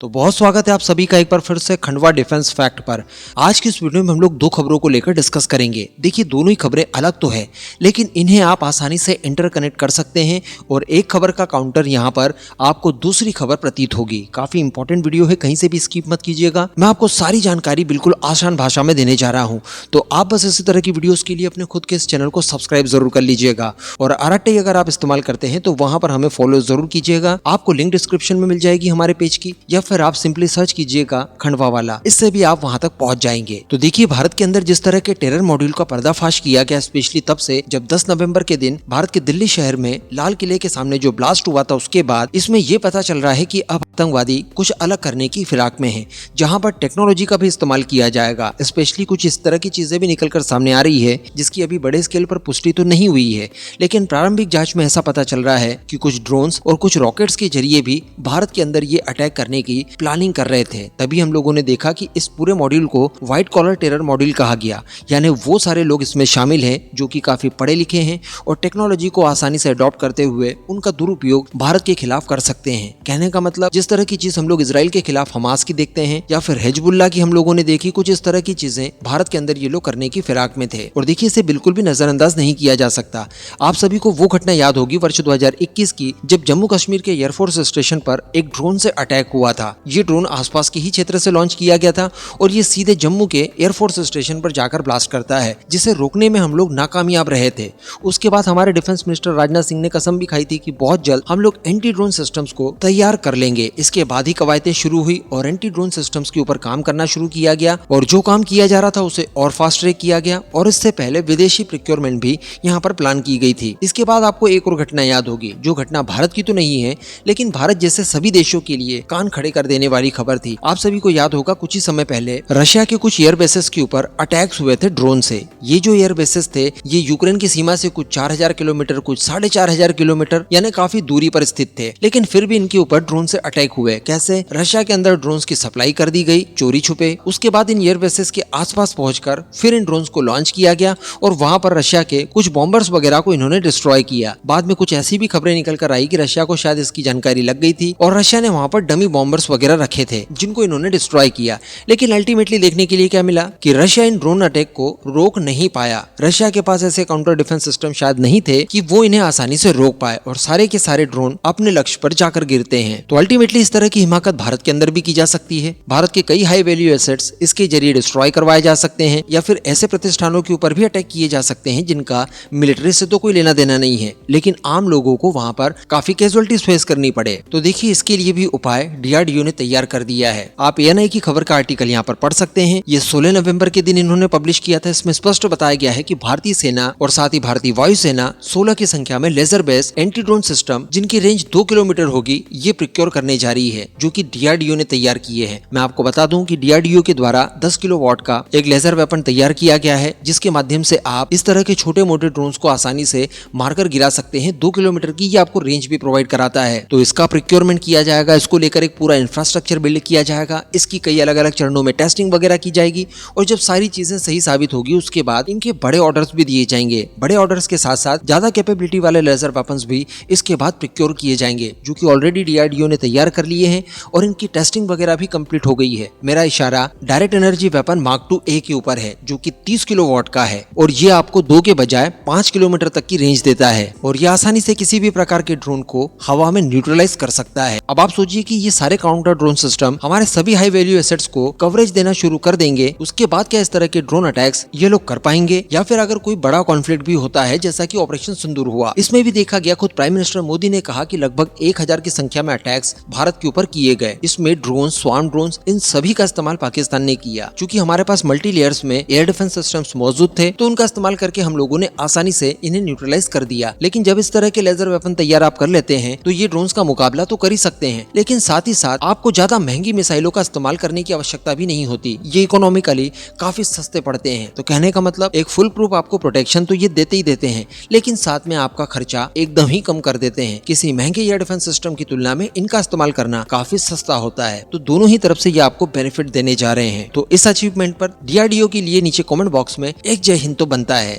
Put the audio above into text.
तो बहुत स्वागत है आप सभी का एक बार फिर से खंडवा डिफेंस फैक्ट पर। आज की इस वीडियो में हम लोग दो खबरों को लेकर डिस्कस करेंगे। देखिए दोनों ही खबरें अलग तो है, लेकिन इन्हें आप आसानी से इंटरकनेक्ट कर सकते हैं और एक खबर का काउंटर यहाँ पर आपको दूसरी खबर प्रतीत होगी। काफी इंपॉर्टेंट वीडियो है, कहीं से भी स्किप मत कीजिएगा। मैं आपको सारी जानकारी बिल्कुल आसान भाषा में देने जा रहा हूँ, तो आप बस इसी तरह की वीडियोस के लिए अपने खुद के इस चैनल को सब्सक्राइब जरूर कर लीजिएगा और RRTI अगर आप इस्तेमाल करते हैं तो वहां पर हमें फॉलो जरूर कीजिएगा। आपको लिंक डिस्क्रिप्शन में मिल जाएगी हमारे पेज की, या फिर आप सिंपली सर्च कीजिएगा खंडवा वाला, इससे भी आप वहां तक पहुंच जाएंगे। तो देखिए भारत के अंदर जिस तरह के टेरर मॉड्यूल का पर्दाफाश किया गया, स्पेशली तब से जब 10 नवंबर के दिन भारत के दिल्ली शहर में लाल किले के सामने जो ब्लास्ट हुआ था, उसके बाद इसमें यह पता चल रहा है कि अब आतंकवादी कुछ अलग करने की फिराक में है, जहां पर टेक्नोलॉजी का भी इस्तेमाल किया जाएगा। स्पेशली कुछ इस तरह की चीजें भी निकलकर सामने आ रही है जिसकी अभी बड़े स्केल पर पुष्टि तो नहीं हुई है, लेकिन प्रारंभिक जांच में ऐसा पता चल रहा है कि कुछ ड्रोन्स और कुछ रॉकेट्स के जरिए भी भारत के अंदर ये अटैक करने की प्लानिंग कर रहे थे। तभी हम लोगों ने देखा कि इस पूरे मॉड्यूल को व्हाइट कॉलर टेरर मॉड्यूल कहा गया, यानी वो सारे लोग इसमें शामिल हैं जो कि काफी पढ़े लिखे हैं और टेक्नोलॉजी को आसानी से अडॉप्ट करते हुए उनका दुरुपयोग भारत के खिलाफ कर सकते हैं। कहने का मतलब जिस तरह की चीज हम लोग इजराइल के खिलाफ हमास की देखते हैं या फिर हिजबुल्लाह की हम लोगों ने देखी, कुछ इस तरह की चीजें भारत के अंदर ये लोग करने की फिराक में थे। और देखिए इसे बिल्कुल भी नजरअंदाज नहीं किया जा सकता। आप सभी को वो घटना याद होगी वर्ष 2021 की, जब जम्मू कश्मीर के एयरफोर्स स्टेशन पर एक ड्रोन से अटैक हुआ था। ये ड्रोन आसपास के ही क्षेत्र से लॉन्च किया गया था और ये सीधे जम्मू के एयरफोर्स स्टेशन पर जाकर ब्लास्ट करता है, जिसे रोकने में हम लोग नाकामयाब रहे थे। उसके बाद हमारे डिफेंस मिनिस्टर राजनाथ सिंह ने कसम भी खाई थी कि बहुत जल्द हम लोग एंटी ड्रोन सिस्टम्स को तैयार कर लेंगे। इसके बाद ही कवायतें शुरू हुई और एंटी ड्रोन सिस्टम्स के ऊपर काम करना शुरू किया गया, और जो काम किया जा रहा था उसे और फास्ट ट्रैक किया गया, और इससे पहले विदेशी प्रोक्योरमेंट भी यहाँ पर प्लान की गई थी। इसके बाद आपको एक और घटना याद होगी, जो घटना भारत की तो नहीं है लेकिन भारत जैसे सभी देशों के लिए कान खड़े कर देने वाली खबर थी। आप सभी को याद होगा कुछ ही समय पहले रशिया के कुछ एयर बेसेस के ऊपर अटैक्स हुए थे ड्रोन से। ये जो एयर बेसेस थे ये यूक्रेन की सीमा से कुछ 4000 किलोमीटर, कुछ 4500 किलोमीटर यानी काफी दूरी पर स्थित थे, लेकिन फिर भी इनके ऊपर ड्रोन से अटैक हुए। कैसे? रशिया के अंदर ड्रोन्स की सप्लाई कर दी गई चोरी छुपे। उसके बाद इन एयर बेसेस के आसपास पहुंचकर फिर इन ड्रोन्स को लॉन्च किया गया और वहां पर रशिया के कुछ बॉम्बर्स वगैरह को इन्होंने डिस्ट्रॉय किया। बाद में कुछ ऐसी भी खबरें निकल कर आई कि रशिया को शायद इसकी जानकारी लग गई थी और रशिया ने वहां पर डमी बॉम्बर्स वगैरह रखे थे जिनको इन्होंने डिस्ट्रॉय किया। लेकिन अल्टीमेटली देखने के लिए क्या मिला कि रशिया इन ड्रोन अटैक को रोक नहीं पाया। रशिया के पास ऐसे काउंटर डिफेंस सिस्टम शायद नहीं थे कि वो इन्हें आसानी से रोक पाए और सारे के सारे ड्रोन अपने लक्ष्य पर जाकर गिरते हैं। तो अल्टीमेटली इस तरह की हिमाकत भारत के अंदर भी की जा सकती है। भारत के कई हाई वैल्यू एसेट्स इसके जरिए डिस्ट्रॉय करवाए जा सकते हैं, या फिर ऐसे प्रतिष्ठानों के ऊपर भी अटैक किए जा सकते हैं जिनका मिलिट्री से तो कोई लेना देना नहीं है, लेकिन आम लोगों को वहां पर काफी कैजुअलिटीज फेस करनी पड़े। तो देखिए इसके लिए भी उपाय DRDO ने तैयार कर दिया है। आप ANI की खबर का आर्टिकल यहाँ पर पढ़ सकते हैं। ये 16 नवंबर के दिन इन्होंने पब्लिश किया था। इसमें स्पष्ट बताया गया है कि भारतीय सेना और साथ ही भारतीय वायुसेना 16 की संख्या में laser based anti drone system जिनकी रेंज 2 किलोमीटर होगी ये प्रोक्योर करने जा रही है, जो कि DRDO ने तैयार किए हैं। मैं आपको बता दूं कि DRDO के द्वारा 10 किलोवाट का एक लेजर वेपन तैयार किया गया है, जिसके माध्यम से आप इस तरह के छोटे मोटे ड्रोन्स को आसानी से मारकर गिरा सकते हैं। 2 किलोमीटर की ये आपको रेंज भी प्रोवाइड कराता है। तो इसका प्रोक्योरमेंट किया जाएगा, इसको लेकर एक पूरा इंफ्रास्ट्रक्चर बिल्ड किया जाएगा, इसकी कई अलग अलग चरणों में टेस्टिंग वगैरह की जाएगी, और जब सारी चीजें सही साबित होगी उसके बाद इनके बड़े ऑर्डर्स भी दिए जाएंगे। बड़े ऑर्डर्स के साथ साथ ज्यादा कैपेबिलिटी वाले लेजर वेपन्स भी इसके बाद प्रोक्योर किए जाएंगे, जो कि ऑलरेडी DRDO ने तैयार कर लिए हैं और इनकी टेस्टिंग वगैरह भी कंप्लीट हो गई है। मेरा इशारा direct energy weapon mark 2A के ऊपर है, जो कि 30 किलोवाट का है और ये आपको 2 के बजाय 5 किलोमीटर तक की रेंज देता है और ये आसानी से किसी भी प्रकार के ड्रोन को हवा में न्यूट्रलाइज कर सकता है। अब आप सोचिए कि ये सारे काउंटर ड्रोन सिस्टम हमारे सभी हाई वैल्यू एसेट्स को कवरेज देना शुरू कर देंगे, उसके बाद क्या इस तरह के ड्रोन अटैक्स ये लोग कर पाएंगे? या फिर अगर कोई बड़ा कॉन्फ्लिक्ट भी होता है जैसा कि ऑपरेशन सिंदूर हुआ, इसमें भी देखा गया, खुद प्राइम मिनिस्टर मोदी ने कहा कि लगभग 1000 की संख्या में अटैक्स भारत के ऊपर किए गए। इसमें ड्रोन, स्वार्म ड्रोन, इन सभी का इस्तेमाल पाकिस्तान ने किया। चूंकि हमारे पास मल्टी लेयर्स में एयर डिफेंस सिस्टम्स मौजूद थे, तो उनका इस्तेमाल करके हम लोगों ने आसानी से इन्हें न्यूट्रलाइज कर दिया। लेकिन जब इस तरह के लेजर वेपन तैयार आप कर लेते हैं तो ये ड्रोन्स का मुकाबला तो कर ही सकते हैं, लेकिन साथ ही साथ आपको ज्यादा महंगी मिसाइलों का इस्तेमाल करने की आवश्यकता भी नहीं होती। ये इकोनॉमिकली काफी सस्ते पड़ते हैं। तो कहने का मतलब एक फुल प्रूफ आपको प्रोटेक्शन तो ये देते ही देते हैं, लेकिन साथ में आपका खर्चा एकदम ही कम कर देते हैं। किसी महंगे एयर डिफेंस सिस्टम की तुलना में इनका इस्तेमाल करना काफी सस्ता होता है। तो दोनों ही तरफ से ये आपको बेनिफिट देने जा रहे हैं। तो इस अचीवमेंट पर DRDO के लिए नीचे कमेंट बॉक्स में एक जय हिंद तो बनता है।